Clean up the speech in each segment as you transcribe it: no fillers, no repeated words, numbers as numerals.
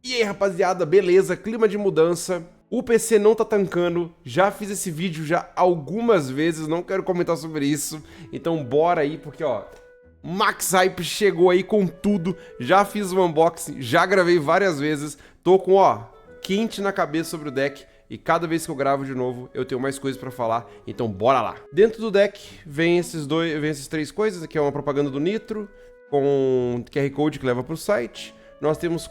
E aí, rapaziada, beleza? Clima de mudança. O PC não tá tancando. Já fiz esse vídeo já algumas vezes, não quero comentar sobre isso. Então bora aí, porque ó, Max Hype chegou aí com tudo. Já fiz o unboxing, já gravei várias vezes. Tô com, ó, quente na cabeça sobre o deck. E cada vez que eu gravo de novo, eu tenho mais coisas pra falar, então bora lá. Dentro do deck vem essas três coisas, aqui é uma propaganda do Nitro, com QR Code que leva pro site. Nós temos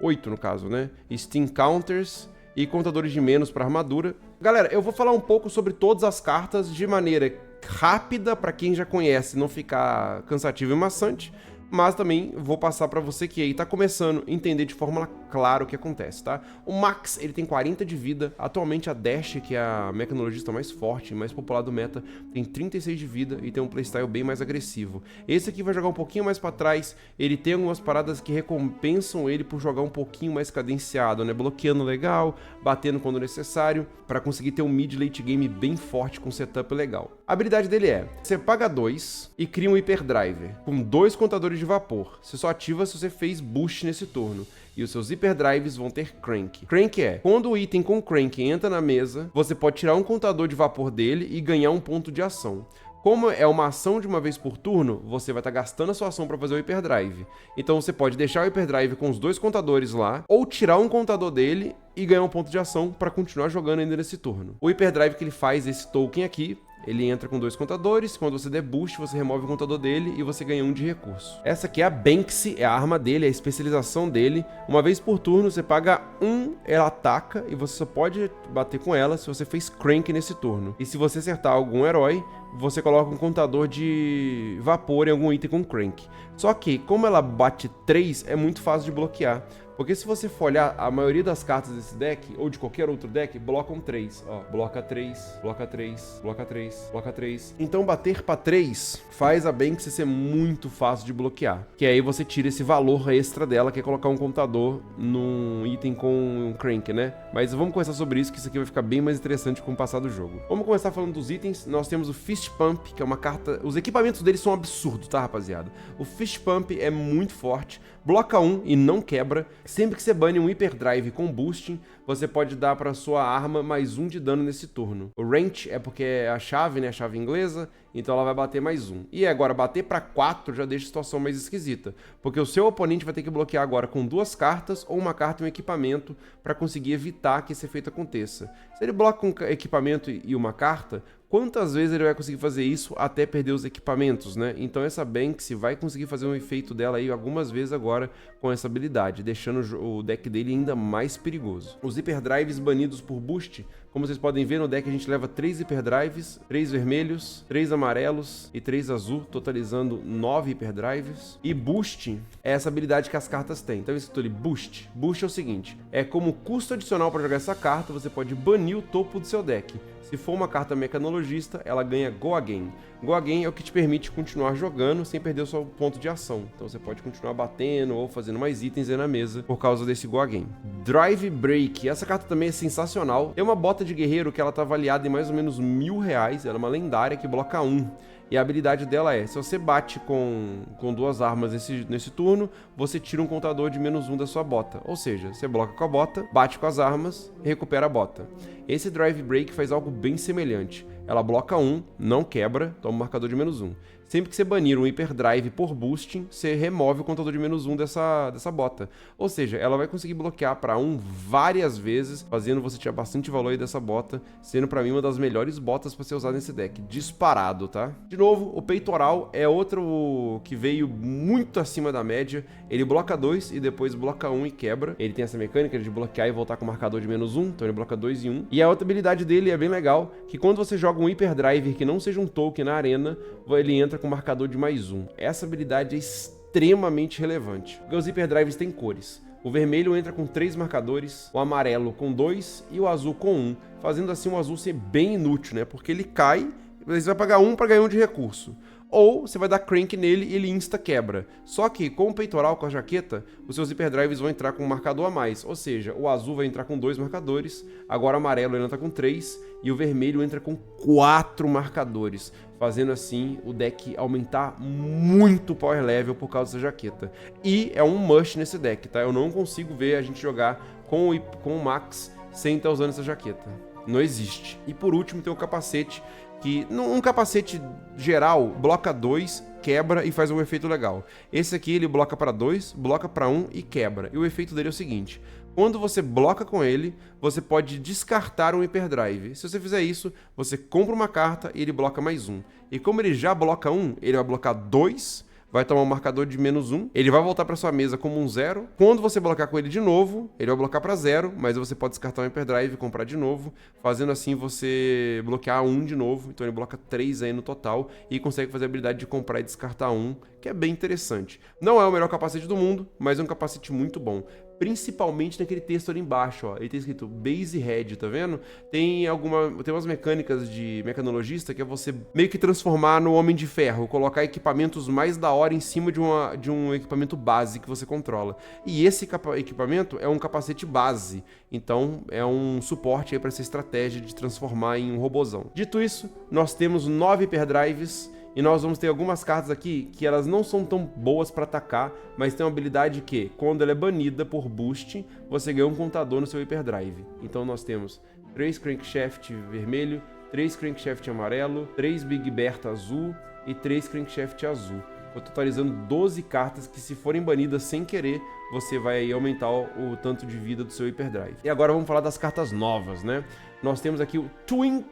8 no caso, né? Steam Counters e contadores de menos para armadura. Galera, eu vou falar um pouco sobre todas as cartas de maneira rápida para quem já conhece, não ficar cansativo e maçante. Mas também vou passar para você que aí tá começando a entender de forma clara o que acontece, tá? O Max, ele tem 40 de vida, atualmente a Dash, que é a mecanologista mais forte e mais popular do meta, tem 36 de vida e tem um playstyle bem mais agressivo. Esse aqui vai jogar um pouquinho mais para trás, ele tem algumas paradas que recompensam ele por jogar um pouquinho mais cadenciado, né? Bloqueando legal, batendo quando necessário, para conseguir ter um mid-late game bem forte com setup legal. A habilidade dele é, você paga 2 e cria um Hyperdriver, com 2 contadores de vapor. Você só ativa se você fez boost nesse turno. E os seus Hyperdrives vão ter Crank. Crank é, quando o item com Crank entra na mesa, você pode tirar um contador de vapor dele e ganhar um ponto de ação. Como é uma ação de uma vez por turno, você vai estar gastando a sua ação para fazer o Hyperdrive. Então você pode deixar o Hyperdrive com os 2 contadores lá, ou tirar um contador dele e ganhar um ponto de ação para continuar jogando ainda nesse turno. O Hyperdrive que ele faz, esse token aqui, ele entra com 2 contadores, quando você der boost, você remove o contador dele e você ganha 1 de recurso. Essa aqui é a Banksy, é a arma dele, é a especialização dele. Uma vez por turno, você paga 1, ela ataca e você só pode bater com ela se você fez Crank nesse turno. E se você acertar algum herói, você coloca um contador de vapor em algum item com Crank. Só que, como ela bate 3, é muito fácil de bloquear. Porque se você for olhar, a maioria das cartas desse deck, ou de qualquer outro deck, blocam 3. Ó, bloca 3, bloca 3, bloca 3, bloca 3. Então bater pra 3 faz a Banksy ser muito fácil de bloquear. Que aí você tira esse valor extra dela, que é colocar um contador num item com um Crank, né? Mas vamos conversar sobre isso, que isso aqui vai ficar bem mais interessante com o passar do jogo. Vamos começar falando dos itens. Nós temos o Fist Pump, que é uma carta... Os equipamentos dele são absurdos, tá, rapaziada? O Fist Pump é muito forte. Bloca 1 e não quebra. Sempre que você bane um Hyperdrive com boosting, você pode dar para sua arma mais 1 de dano nesse turno. O Wrench é porque é a chave, né? A chave inglesa. Então ela vai bater mais 1. E agora, bater para 4 já deixa a situação mais esquisita. Porque o seu oponente vai ter que bloquear agora com 2 cartas ou uma carta e um equipamento para conseguir evitar que esse efeito aconteça. Se ele bloca com um equipamento e uma carta, quantas vezes ele vai conseguir fazer isso até perder os equipamentos, né? Então essa Banksy vai conseguir fazer um efeito dela aí algumas vezes agora com essa habilidade, deixando o deck dele ainda mais perigoso. Os Hyperdrives banidos por boost, como vocês podem ver no deck a gente leva 3 Hyperdrives, 3 vermelhos, 3 amarelos e 3 azul, totalizando 9 Hyperdrives. E boost é essa habilidade que as cartas têm. Então escrito ali boost. Boost é o seguinte, é como custo adicional para jogar essa carta, você pode banir o topo do seu deck. Se for uma carta mecanologista, ela ganha Go Again. Go Again é o que te permite continuar jogando sem perder o seu ponto de ação. Então você pode continuar batendo ou fazendo mais itens aí na mesa por causa desse Go Again. Drive Break. Essa carta também é sensacional. É uma bota de guerreiro que ela tá avaliada em mais ou menos R$1.000. Ela é uma lendária que bloca 1. E a habilidade dela é, se você bate com 2 armas nesse turno, você tira um contador de -1 da sua bota. Ou seja, você bloca com a bota, bate com as armas e recupera a bota. Esse Drive Break faz algo bem semelhante. Ela bloca 1, não quebra, toma um marcador de -1. Sempre que você banir um Hyperdrive por boosting, você remove o contador de -1 dessa bota. Ou seja, ela vai conseguir bloquear para 1 várias vezes, fazendo você tirar bastante valor aí dessa bota, sendo para mim uma das melhores botas para ser usada nesse deck. Disparado, tá? De novo, o Peitoral é outro que veio muito acima da média. Ele bloca 2 e depois bloca 1 e quebra. Ele tem essa mecânica de bloquear e voltar com o marcador de -1, então ele bloca 2 e 1. E a outra habilidade dele é bem legal, que quando você joga um Hyperdriver que não seja um token na arena, ele entra com marcador de +1. Essa habilidade é extremamente relevante. Porque os Hyperdrives têm cores. O vermelho entra com 3 marcadores, o amarelo com 2 e o azul com 1, fazendo assim o azul ser bem inútil, né? Porque ele cai, você vai pagar 1 para ganhar 1 de recurso. ou você vai dar crank nele e ele insta-quebra. Só que com o peitoral, com a jaqueta, os seus hyperdrives vão entrar com um marcador a mais. Ou seja, o azul vai entrar com 2 marcadores, agora o amarelo ele entra com 3 e o vermelho entra com 4 marcadores. Fazendo assim o deck aumentar muito o power level por causa dessa jaqueta. E é um must nesse deck, tá? Eu não consigo ver a gente jogar com o Max sem estar usando essa jaqueta. Não existe. E por último tem o capacete, que um capacete geral bloca 2, quebra e faz um efeito legal. Esse aqui ele bloca para 2, bloca para 1 e quebra. E o efeito dele é o seguinte: quando você bloca com ele, você pode descartar um hyperdrive. Se você fizer isso, você compra uma carta e ele bloca mais 1. E como ele já bloca 1, ele vai blocar 2, vai tomar um marcador de -1, ele vai voltar para sua mesa como um 0. Quando você blocar com ele de novo, ele vai blocar para 0, mas você pode descartar um hyperdrive e comprar de novo, fazendo assim você bloquear 1 de novo. Então ele bloca 3 aí no total e consegue fazer a habilidade de comprar e descartar 1, que é bem interessante. Não é o melhor capacete do mundo, mas é um capacete muito bom. Principalmente naquele texto ali embaixo, ó. Ele tem escrito Base Head, tá vendo? Tem umas mecânicas de mecanologista que é você meio que transformar no Homem de Ferro, colocar equipamentos mais da hora em cima de um equipamento base que você controla. E esse equipamento é um capacete base, então é um suporte aí para essa estratégia de transformar em um robozão. Dito isso, nós temos 9 hyperdrives. E nós vamos ter algumas cartas aqui que elas não são tão boas para atacar, mas tem uma habilidade que, quando ela é banida por boost, você ganha um contador no seu hyperdrive. Então nós temos 3 Crankshaft vermelho, 3 Crankshaft amarelo, 3 Big Bertha azul e 3 Crankshaft azul. Tô totalizando 12 cartas que, se forem banidas sem querer, você vai aí aumentar o tanto de vida do seu hyperdrive. E agora vamos falar das cartas novas, né? Nós temos aqui o Twin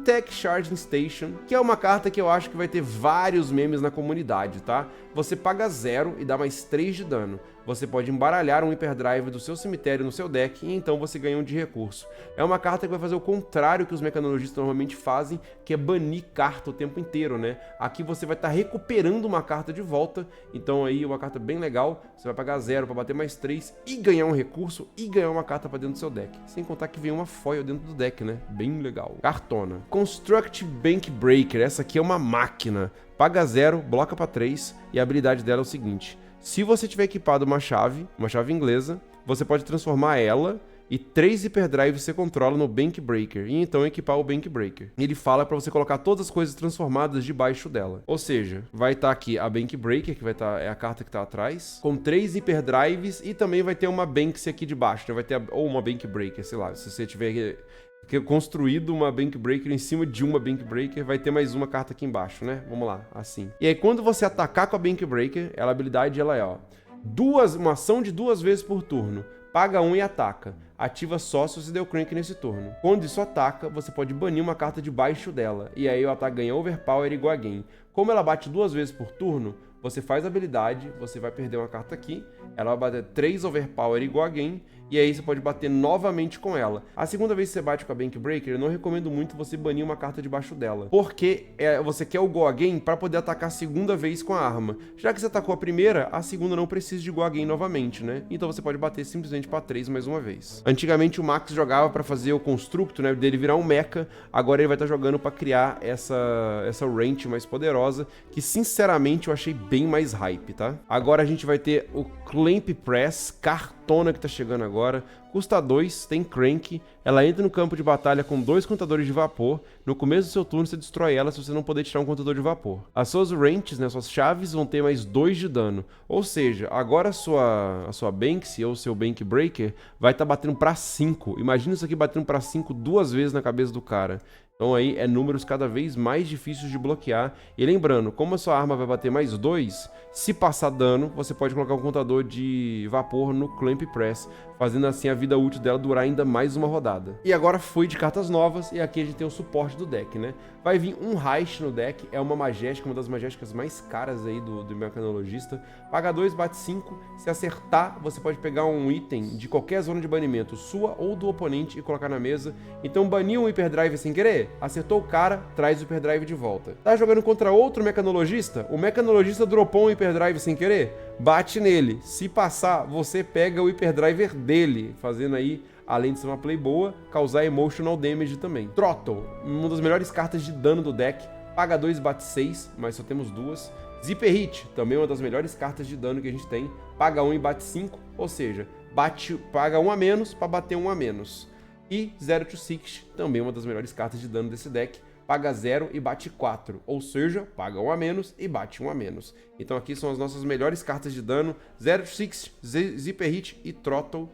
Tech Charging Station, que é uma carta que eu acho que vai ter vários memes na comunidade, tá? Você paga 0 e dá mais 3 de dano. Você pode embaralhar um hyperdrive do seu cemitério no seu deck e então você ganha 1 de recurso. É uma carta que vai fazer o contrário que os mecanologistas normalmente fazem, que é banir carta o tempo inteiro, né? Aqui você vai estar recuperando uma carta de volta, então aí uma carta bem legal. Você vai pagar 0 para bater mais 3 e ganhar um recurso e ganhar uma carta para dentro do seu deck. Sem contar que vem uma foil dentro do deck, né? Bem legal. Cartona. Construct Bank Breaker. Essa aqui é uma máquina. Paga 0, bloca para 3 e a habilidade dela é o seguinte: se você tiver equipado uma chave inglesa, você pode transformar ela e 3 hyperdrives você controla no Bank Breaker e então equipar o Bank Breaker. Ele fala para você colocar todas as coisas transformadas debaixo dela. Ou seja, vai estar aqui a Bank Breaker, que vai estar, é a carta que está atrás, com 3 hyperdrives e também vai ter uma Banksy aqui de baixo, né? Vai ter ou uma Bank Breaker, sei lá, se você tiver construído uma Bank Breaker em cima de uma Bank Breaker, vai ter mais uma carta aqui embaixo, né? Vamos lá, assim. E aí quando você atacar com a Bank Breaker, a habilidade ela é, ó, uma ação de 2 vezes por turno. Paga 1 e ataca. Ativa só se você deu crank nesse turno. Quando isso ataca, você pode banir uma carta debaixo dela. E aí o ataque ganha overpower igual a gain. Como ela bate 2 vezes por turno, você faz a habilidade, você vai perder uma carta aqui, ela vai bater 3 overpower igual a gain, e aí você pode bater novamente com ela. A segunda vez que você bate com a Bank Breaker, eu não recomendo muito você banir uma carta debaixo dela, porque você quer o go again para poder atacar a segunda vez com a arma. Já que você atacou a primeira, a segunda não precisa de go again novamente, né? Então você pode bater simplesmente para 3 mais uma vez. Antigamente o Max jogava para fazer o constructo, né, dele virar um mecha, agora ele vai estar jogando para criar essa range mais poderosa, que sinceramente eu achei bem mais hype, tá? Agora a gente vai ter o Clamp Press, cartona que tá chegando agora, custa 2, tem crank, ela entra no campo de batalha com 2 contadores de vapor, no começo do seu turno você destrói ela se você não poder tirar um contador de vapor. As suas wrenches, né, suas chaves, vão ter mais 2 de dano, ou seja, agora a sua Banksy ou seu Bank Breaker vai estar batendo pra 5, imagina isso aqui batendo pra 5 2 vezes na cabeça do cara. Então aí é números cada vez mais difíceis de bloquear. E lembrando, como a sua arma vai bater mais 2, se passar dano, você pode colocar um contador de vapor no Clamp Press, fazendo assim a vida útil dela durar ainda mais uma rodada. E agora foi de cartas novas, e aqui a gente tem o suporte do deck, né? Vai vir um Heist no deck, é uma Magética, uma das Magéticas mais caras aí do mecanologista. Paga 2, bate 5, se acertar, você pode pegar um item de qualquer zona de banimento, sua ou do oponente, e colocar na mesa. Então baniu um Hyperdrive sem querer, acertou o cara, traz o Hyperdrive de volta. Tá jogando contra outro mecanologista? O mecanologista dropou um Hyperdrive sem querer? Bate nele. Se passar, você pega o Hyperdriver dele, fazendo aí, além de ser uma play boa, causar emotional damage também. Throttle, uma das melhores cartas de dano do deck. paga 2 e bate 6, mas só temos 2. Zipper Hit, também uma das melhores cartas de dano que a gente tem, paga 1 e bate 5, ou seja, paga 1 a menos para bater 1 a menos. E Zero to Six, também uma das melhores cartas de dano desse deck, paga 0 e bate 4, ou seja, paga 1 a menos e bate 1 a menos. Então aqui são as nossas melhores cartas de dano, Zero to Six, Zipper Hit e Throttle.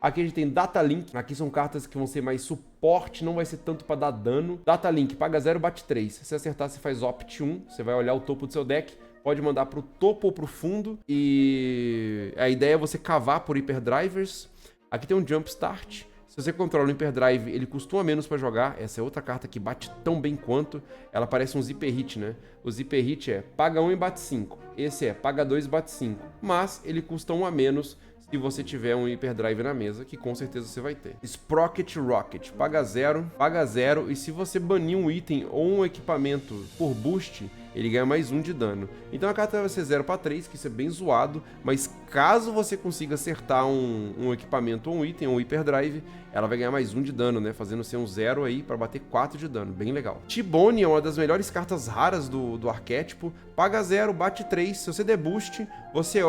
Aqui a gente tem Data Link, aqui são cartas que vão ser mais suporte, não vai ser tanto para dar dano. Data Link, paga 0, bate 3. Se acertar, você faz Opt 1, você vai olhar o topo do seu deck, pode mandar pro topo ou pro fundo, e a ideia é você cavar por Hyperdrivers. Aqui tem um Jump Start. Se você controla o Hyperdrive, ele custa 1 a menos para jogar. Essa é outra carta que bate tão bem quanto. Ela parece um Zipper Hit, né? O Zipper Hit é paga 1 e bate 5. Esse é paga 2 e bate 5. Mas ele custa 1 a menos se você tiver um Hyperdrive na mesa, que com certeza você vai ter. Sprocket Rocket, paga 0, e se você banir um item ou um equipamento por boost, ele ganha mais 1 de dano. Então a carta vai ser 0 para 3, que isso é bem zoado, mas caso você consiga acertar um equipamento ou um item, ou um Hyperdrive, ela vai ganhar mais 1 de dano, né? Fazendo ser um 0 aí para bater 4 de dano, bem legal. T-Bone é uma das melhores cartas raras do arquétipo, paga 0, bate 3, se você der boost, você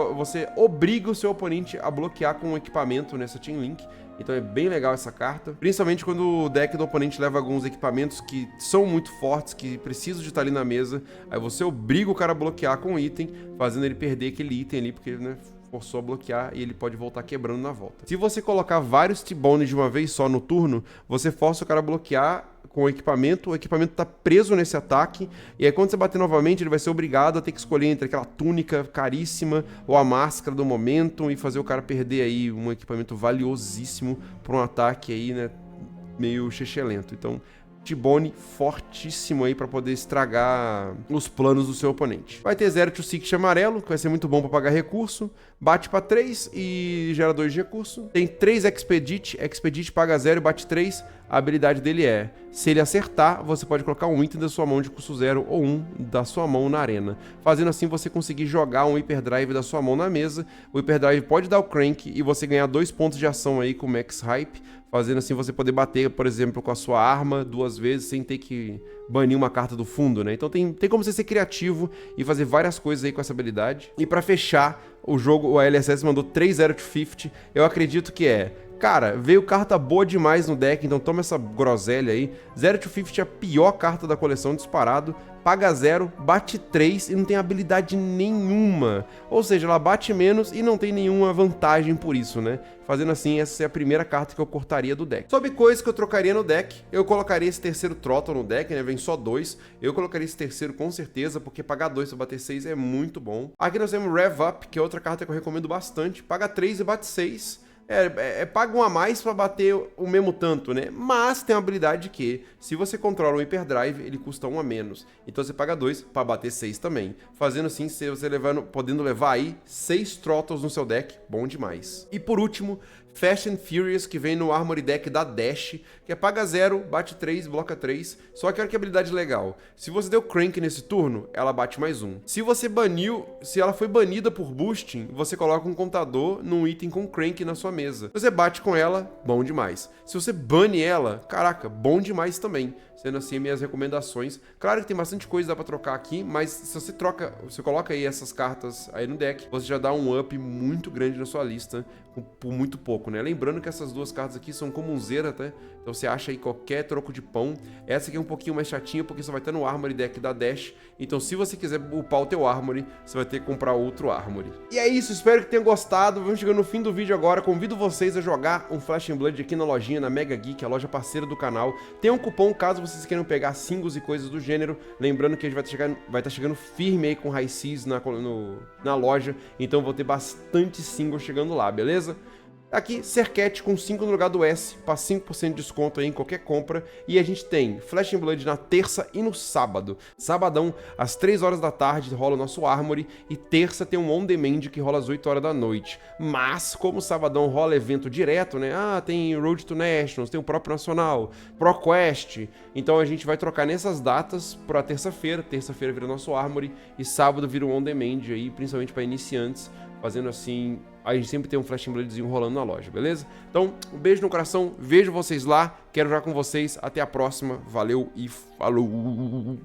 obriga o seu oponente a bloquear com um equipamento nessa Team Link. Então é bem legal essa carta, principalmente quando o deck do oponente leva alguns equipamentos que são muito fortes, que precisam de estar ali na mesa, aí você obriga o cara a bloquear com o item, fazendo ele perder aquele item ali, porque, né, forçou a bloquear e ele pode voltar quebrando na volta. Se você colocar vários T-Bones de uma vez só no turno, você força o cara a bloquear com o equipamento tá preso nesse ataque, e aí quando você bater novamente, ele vai ser obrigado a ter que escolher entre aquela túnica caríssima ou a máscara do momento e fazer o cara perder aí um equipamento valiosíssimo para um ataque aí, né, meio chechelento. Então, T-Bone fortíssimo aí para poder estragar os planos do seu oponente. Vai ter Zero to Six amarelo, que vai ser muito bom para pagar recurso. Bate para 3 e gera 2 de recurso. Tem 3 Expedite paga 0 e bate 3. A habilidade dele é, se ele acertar, você pode colocar um item da sua mão de custo 0 ou um da sua mão na arena. Fazendo assim, você conseguir jogar um Hyperdrive da sua mão na mesa. O Hyperdrive pode dar o Crank e você ganhar 2 pontos de ação aí com o Max Hype. Fazendo assim você poder bater, por exemplo, com a sua arma 2 vezes sem ter que banir uma carta do fundo, né? Então tem como você ser criativo e fazer várias coisas aí com essa habilidade. E pra fechar, o jogo, a LSS mandou 3 Zero to 50. Eu acredito que cara, veio carta boa demais no deck, então toma essa groselha aí. Zero to 50 é a pior carta da coleção disparado. Paga 0, bate 3 e não tem habilidade nenhuma. Ou seja, ela bate menos e não tem nenhuma vantagem por isso, né? Fazendo assim, essa é a primeira carta que eu cortaria do deck. Sobre coisas que eu trocaria no deck, eu colocaria esse terceiro Throttle no deck, né? Vem só 2. Eu colocaria esse terceiro com certeza, porque pagar 2 para bater 6 é muito bom. Aqui nós temos Rev Up, que é outra carta que eu recomendo bastante. Paga 3 e bate 6. Paga um a mais pra bater o mesmo tanto, né? Mas tem uma habilidade que, se você controla um Hyperdrive, ele custa 1 a menos. Então você paga 2 pra bater 6 também. Fazendo assim, você podendo levar aí 6 Throttles no seu deck, bom demais. E por último, Fast and Furious, que vem no Armory Deck da Dash, que é paga 0, bate 3, bloca 3. Só que olha que habilidade legal. Se você deu Crank nesse turno, ela bate mais 1. Se ela foi banida por boosting, você coloca um contador num item com Crank na sua mesa. Se você bate com ela, bom demais. Se você bane ela, caraca, bom demais também. Sendo assim, minhas recomendações. Claro que tem bastante coisa dá pra trocar aqui, mas se você coloca aí essas cartas aí no deck, você já dá um up muito grande na sua lista, por muito pouco, né? Lembrando que essas duas cartas aqui são comunzeiras, tá? Então você acha aí qualquer troco de pão. Essa aqui é um pouquinho mais chatinha, porque só vai estar no Armory Deck da Dash. Então se você quiser upar o teu Armory, você vai ter que comprar outro Armory. E é isso, espero que tenham gostado. Vamos chegando no fim do vídeo agora. Convido vocês a jogar um Flash and Blood aqui na lojinha, na Mega Geek, a loja parceira do canal. Tem um cupom caso vocês queiram pegar singles e coisas do gênero. Lembrando que a gente vai estar chegando firme aí com High Seas na loja. Então vou ter bastante singles chegando lá, beleza? Aqui, Serket com 5 no lugar do S, para 5% de desconto aí em qualquer compra. E a gente tem Flash and Blood na terça e no sábado. Sabadão, às 3 horas da tarde, rola o nosso Armory. E terça tem um On Demand que rola às 8 horas da noite. Mas, como sabadão rola evento direto, né? Tem Road to Nationals, tem o próprio Nacional, ProQuest. Então a gente vai trocar nessas datas para terça-feira. Terça-feira vira nosso Armory. E sábado vira o On Demand aí, principalmente para iniciantes. Fazendo assim, a gente sempre tem um Flash and Bloodzinho rolando na loja, beleza? Então, um beijo no coração, vejo vocês lá, quero jogar com vocês, até a próxima, valeu e falou!